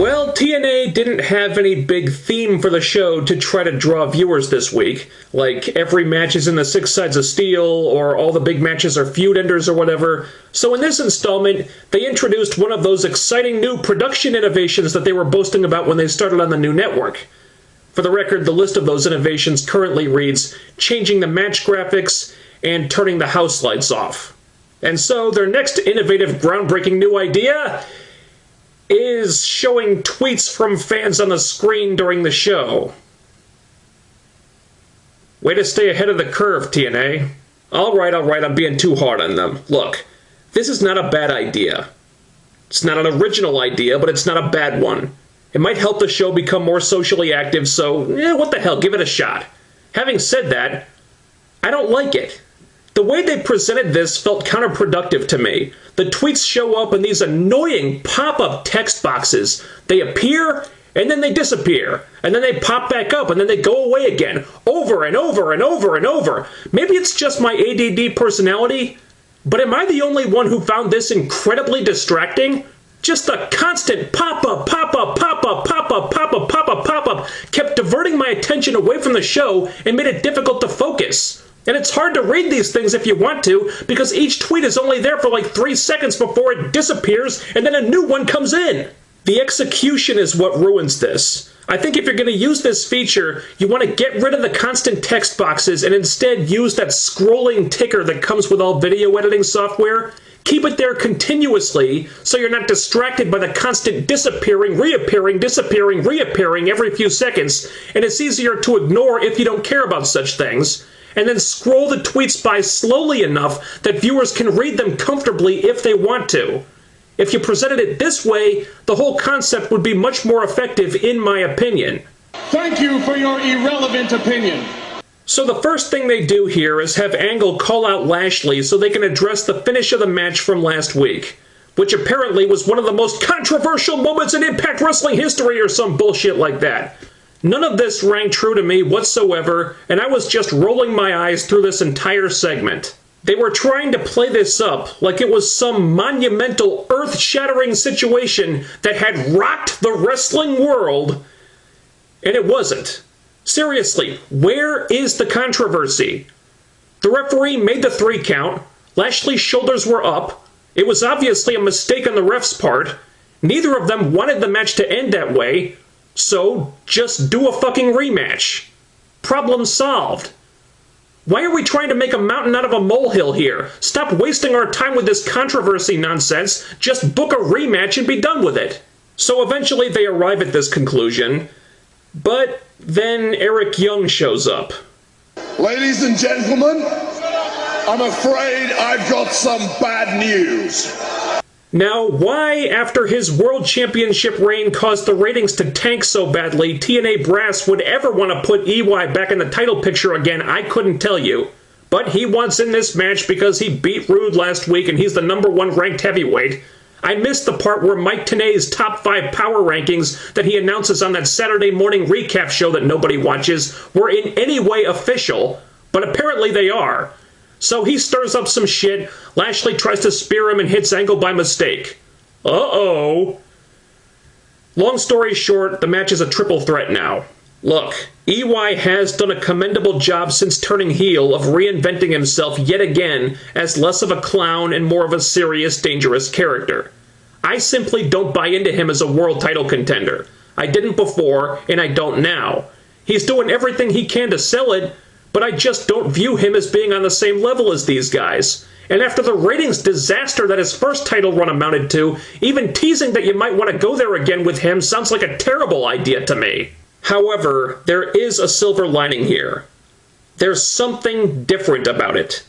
Well, TNA didn't have any big theme for the show to try to draw viewers this week, like every match is in the 6 sides of steel, or all the big matches are feud enders or whatever. So in this installment, they introduced one of those exciting new production innovations that they were boasting about when they started on the new network. For the record, the list of those innovations currently reads, changing the match graphics and turning the house lights off. And so their next innovative, groundbreaking new idea is showing tweets from fans on the screen during the show. Way to stay ahead of the curve, TNA. Alright, I'm being too hard on them. Look, this is not a bad idea. It's not an original idea, but it's not a bad one. It might help the show become more socially active, so, what the hell, give it a shot. Having said that, I don't like it. The way they presented this felt counterproductive to me. The tweets show up in these annoying pop-up text boxes. They appear, and then they disappear. And then they pop back up, and then they go away again. Over and over and over and over. Maybe it's just my ADD personality, but am I the only one who found this incredibly distracting? Just the constant pop-up, pop-up, pop-up, pop-up, pop-up, pop-up, pop-up kept diverting my attention away from the show and made it difficult to focus. And it's hard to read these things if you want to, because each tweet is only there for like 3 seconds before it disappears, and then a new one comes in. The execution is what ruins this. I think if you're going to use this feature, you want to get rid of the constant text boxes and instead use that scrolling ticker that comes with all video editing software. Keep it there continuously so you're not distracted by the constant disappearing, reappearing, disappearing, reappearing every few seconds, and it's easier to ignore if you don't care about such things. And then scroll the tweets by slowly enough that viewers can read them comfortably if they want to. If you presented it this way, the whole concept would be much more effective, in my opinion. Thank you for your irrelevant opinion. So the first thing they do here is have Angle call out Lashley so they can address the finish of the match from last week, which apparently was one of the most controversial moments in Impact Wrestling history or some bullshit like that. None of this rang true to me whatsoever, and I was just rolling my eyes through this entire segment. They were trying to play this up like it was some monumental, earth-shattering situation that had rocked the wrestling world, and it wasn't. Seriously, where is the controversy? The referee made the 3 count, Lashley's shoulders were up, it was obviously a mistake on the ref's part, neither of them wanted the match to end that way, so, just do a fucking rematch. Problem solved. Why are we trying to make a mountain out of a molehill here? Stop wasting our time with this controversy nonsense. Just book a rematch and be done with it. So eventually they arrive at this conclusion, but then Eric Young shows up. Ladies and gentlemen, I'm afraid I've got some bad news. Now, why, after his World Championship reign caused the ratings to tank so badly, TNA Brass would ever want to put EY back in the title picture again, I couldn't tell you. But he wants in this match because he beat Rude last week and he's the #1 ranked heavyweight. I missed the part where Mike Tenay's top 5 power rankings that he announces on that Saturday morning recap show that nobody watches were in any way official, but apparently they are. So he stirs up some shit, Lashley tries to spear him and hits Angle by mistake. Uh-oh. Long story short, the match is a triple threat now. Look, EY has done a commendable job since turning heel of reinventing himself yet again as less of a clown and more of a serious, dangerous character. I simply don't buy into him as a world title contender. I didn't before, and I don't now. He's doing everything he can to sell it, but I just don't view him as being on the same level as these guys. And after the ratings disaster that his first title run amounted to, even teasing that you might want to go there again with him sounds like a terrible idea to me. However, there is a silver lining here. There's something different about it.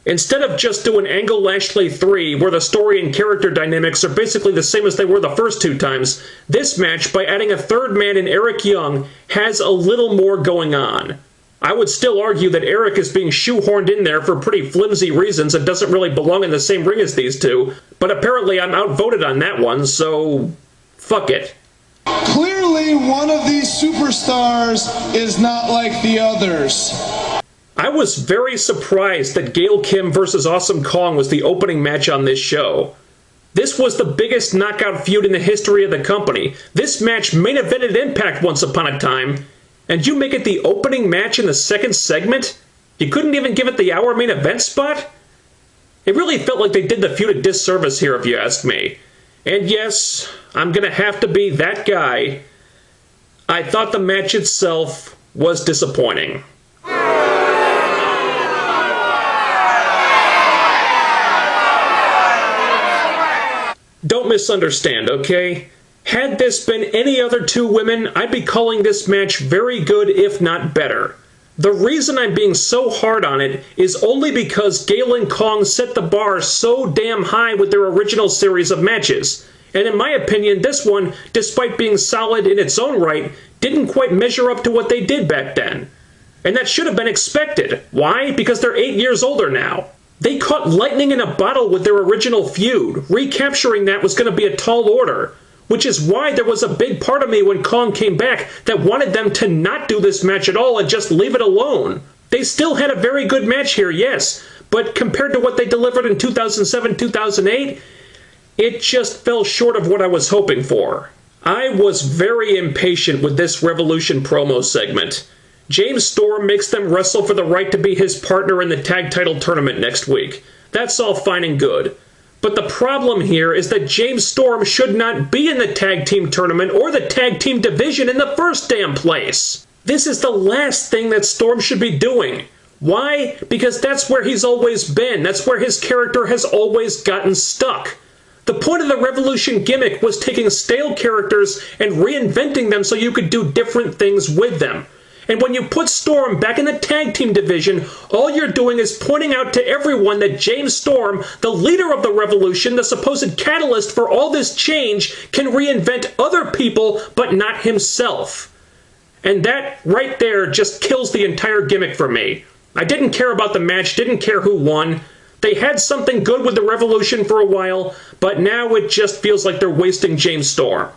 Instead of just doing Angle Lashley 3, where the story and character dynamics are basically the same as they were the first 2 times, this match, by adding a third man in Eric Young, has a little more going on. I would still argue that Eric is being shoehorned in there for pretty flimsy reasons and doesn't really belong in the same ring as these two, but apparently I'm outvoted on that one, so fuck it. Clearly, one of these superstars is not like the others. I was very surprised that Gail Kim vs. Awesome Kong was the opening match on this show. This was the biggest knockout feud in the history of the company. This match main evented Impact once upon a time, and you make it the opening match in the second segment? You couldn't even give it the hour main event spot? It really felt like they did the feud a disservice here, if you ask me. And yes, I'm gonna have to be that guy. I thought the match itself was disappointing. Don't misunderstand, okay? Had this been any other two women, I'd be calling this match very good, if not better. The reason I'm being so hard on it is only because Gale and Kong set the bar so damn high with their original series of matches. And in my opinion, this one, despite being solid in its own right, didn't quite measure up to what they did back then. And that should have been expected. Why? Because they're 8 years older now. They caught lightning in a bottle with their original feud. Recapturing that was going to be a tall order. Which is why there was a big part of me when Kong came back that wanted them to not do this match at all and just leave it alone. They still had a very good match here, yes, but compared to what they delivered in 2007-2008, it just fell short of what I was hoping for. I was very impatient with this Revolution promo segment. James Storm makes them wrestle for the right to be his partner in the tag title tournament next week. That's all fine and good. But the problem here is that James Storm should not be in the tag team tournament or the tag team division in the first damn place. This is the last thing that Storm should be doing. Why? Because that's where he's always been. That's where his character has always gotten stuck. The point of the Revolution gimmick was taking stale characters and reinventing them so you could do different things with them. And when you put Storm back in the tag team division, all you're doing is pointing out to everyone that James Storm, the leader of the Revolution, the supposed catalyst for all this change, can reinvent other people, but not himself. And that right there just kills the entire gimmick for me. I didn't care about the match, didn't care who won. They had something good with the Revolution for a while, but now it just feels like they're wasting James Storm.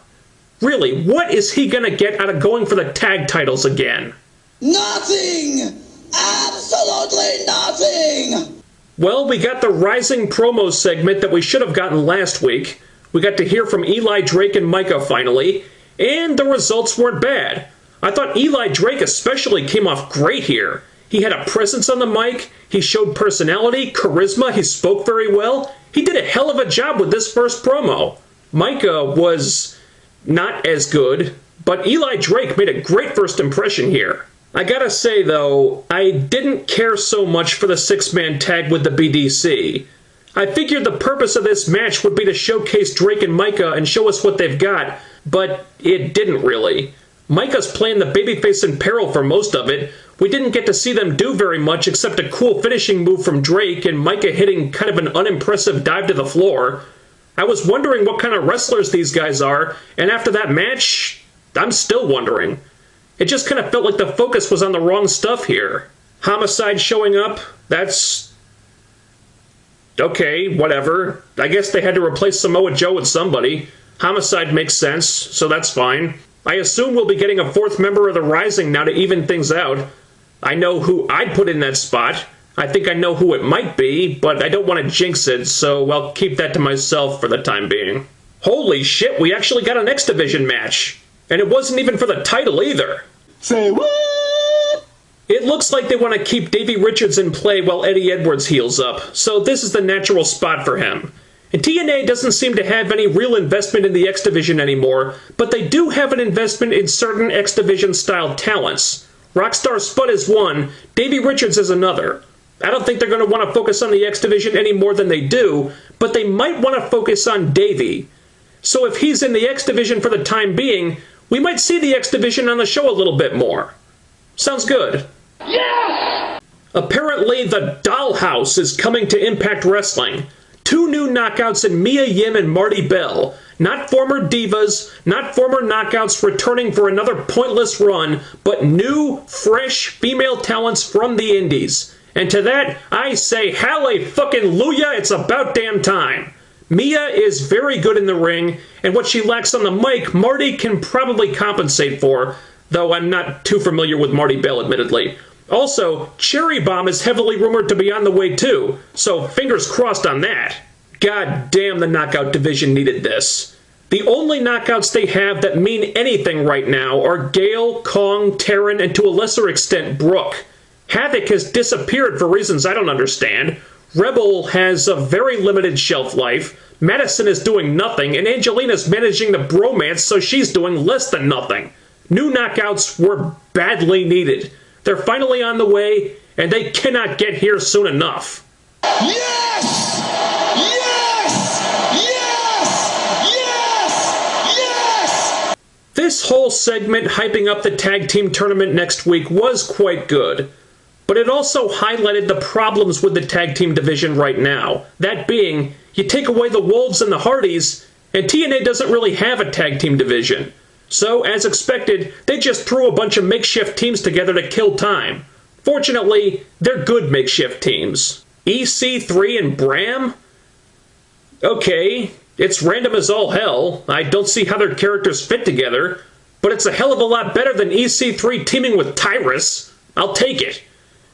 Really, what is he gonna get out of going for the tag titles again? Nothing! Absolutely nothing! Well, we got the Rising promo segment that we should have gotten last week. We got to hear from Eli Drake and Micah finally, and the results weren't bad. I thought Eli Drake especially came off great here. He had a presence on the mic, he showed personality, charisma, he spoke very well. He did a hell of a job with this first promo. Micah was not as good, but Eli Drake made a great first impression here. I gotta say, though, I didn't care so much for the six-man tag with the BDC. I figured the purpose of this match would be to showcase Drake and Micah and show us what they've got, but it didn't really. Micah's playing the babyface in peril for most of it. We didn't get to see them do very much except a cool finishing move from Drake and Micah hitting kind of an unimpressive dive to the floor. I was wondering what kind of wrestlers these guys are, and after that match, I'm still wondering. It just kind of felt like the focus was on the wrong stuff here. Homicide showing up, that's... okay, whatever. I guess they had to replace Samoa Joe with somebody. Homicide makes sense, so that's fine. I assume we'll be getting a fourth member of the Rising now to even things out. I know who I'd put in that spot. I think I know who it might be, but I don't want to jinx it, so I'll keep that to myself for the time being. Holy shit, we actually got an X Division match! And it wasn't even for the title either! Say what? It looks like they want to keep Davey Richards in play while Eddie Edwards heals up, so this is the natural spot for him. And TNA doesn't seem to have any real investment in the X Division anymore, but they do have an investment in certain X Division style talents. Rockstar Spud is one, Davey Richards is another. I don't think they're going to want to focus on the X Division any more than they do, but they might want to focus on Davey. So if he's in the X Division for the time being, we might see the X Division on the show a little bit more. Sounds good. Yes! Apparently, the Dollhouse is coming to Impact Wrestling. 2 new knockouts in Mia Yim and Marty Bell. Not former divas, not former knockouts returning for another pointless run, but new, fresh female talents from the indies. And to that, I say hallelujah, it's about damn time. Mia is very good in the ring, and what she lacks on the mic, Marty can probably compensate for, though I'm not too familiar with Marty Bell, admittedly. Also, Cherry Bomb is heavily rumored to be on the way too, so fingers crossed on that. God damn, the knockout division needed this. The only knockouts they have that mean anything right now are Gale, Kong, Terran, and to a lesser extent, Brooke. Havoc has disappeared for reasons I don't understand. Rebel has a very limited shelf life. Madison is doing nothing, and Angelina's managing the bromance, so she's doing less than nothing. New knockouts were badly needed. They're finally on the way, and they cannot get here soon enough. Yes! Yes! Yes! Yes! Yes! This whole segment hyping up the tag team tournament next week was quite good. But it also highlighted the problems with the tag team division right now. That being, you take away the Wolves and the Hardys, and TNA doesn't really have a tag team division. So, as expected, they just threw a bunch of makeshift teams together to kill time. Fortunately, they're good makeshift teams. EC3 and Bram? Okay, it's random as all hell. I don't see how their characters fit together, but it's a hell of a lot better than EC3 teaming with Tyrus. I'll take it.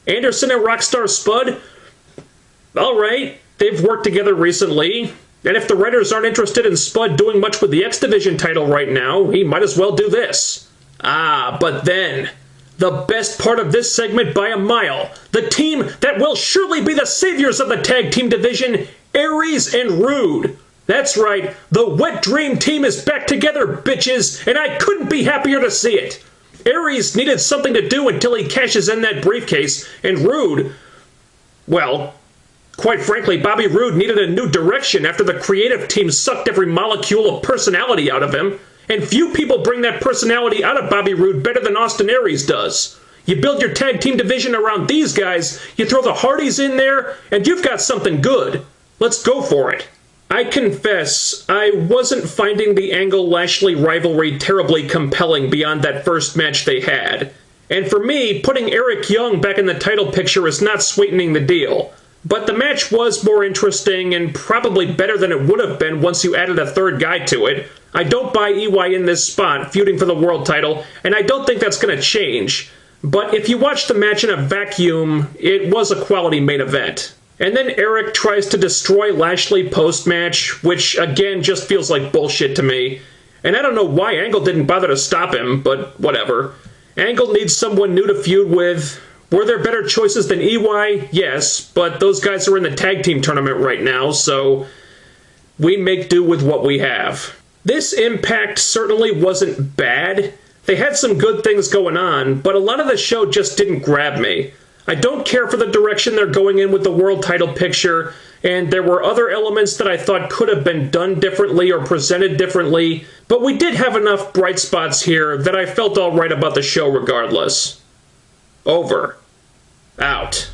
Anderson and Rockstar Spud? Alright, they've worked together recently, and if the writers aren't interested in Spud doing much with the X Division title right now, he might as well do this. But then, the best part of this segment by a mile, the team that will surely be the saviors of the tag team division, Aries and Rude. That's right, the Wet Dream Team is back together, bitches, and I couldn't be happier to see it. Aries needed something to do until he cashes in that briefcase, and Rude, well, quite frankly, Bobby Roode needed a new direction after the creative team sucked every molecule of personality out of him, and few people bring that personality out of Bobby Roode better than Austin Aries does. You build your tag team division around these guys, you throw the Hardys in there, and you've got something good. Let's go for it. I confess, I wasn't finding the Angle-Lashley rivalry terribly compelling beyond that first match they had. And for me, putting Eric Young back in the title picture is not sweetening the deal. But the match was more interesting and probably better than it would have been once you added a third guy to it. I don't buy EY in this spot, feuding for the world title, and I don't think that's going to change. But if you watch the match in a vacuum, it was a quality main event. And then Eric tries to destroy Lashley post-match, which again just feels like bullshit to me. And I don't know why Angle didn't bother to stop him, but whatever. Angle needs someone new to feud with. Were there better choices than EY? Yes, but those guys are in the tag team tournament right now, so we make do with what we have. This Impact certainly wasn't bad. They had some good things going on, but a lot of the show just didn't grab me. I don't care for the direction they're going in with the world title picture, and there were other elements that I thought could have been done differently or presented differently, but we did have enough bright spots here that I felt alright about the show regardless. Over. Out.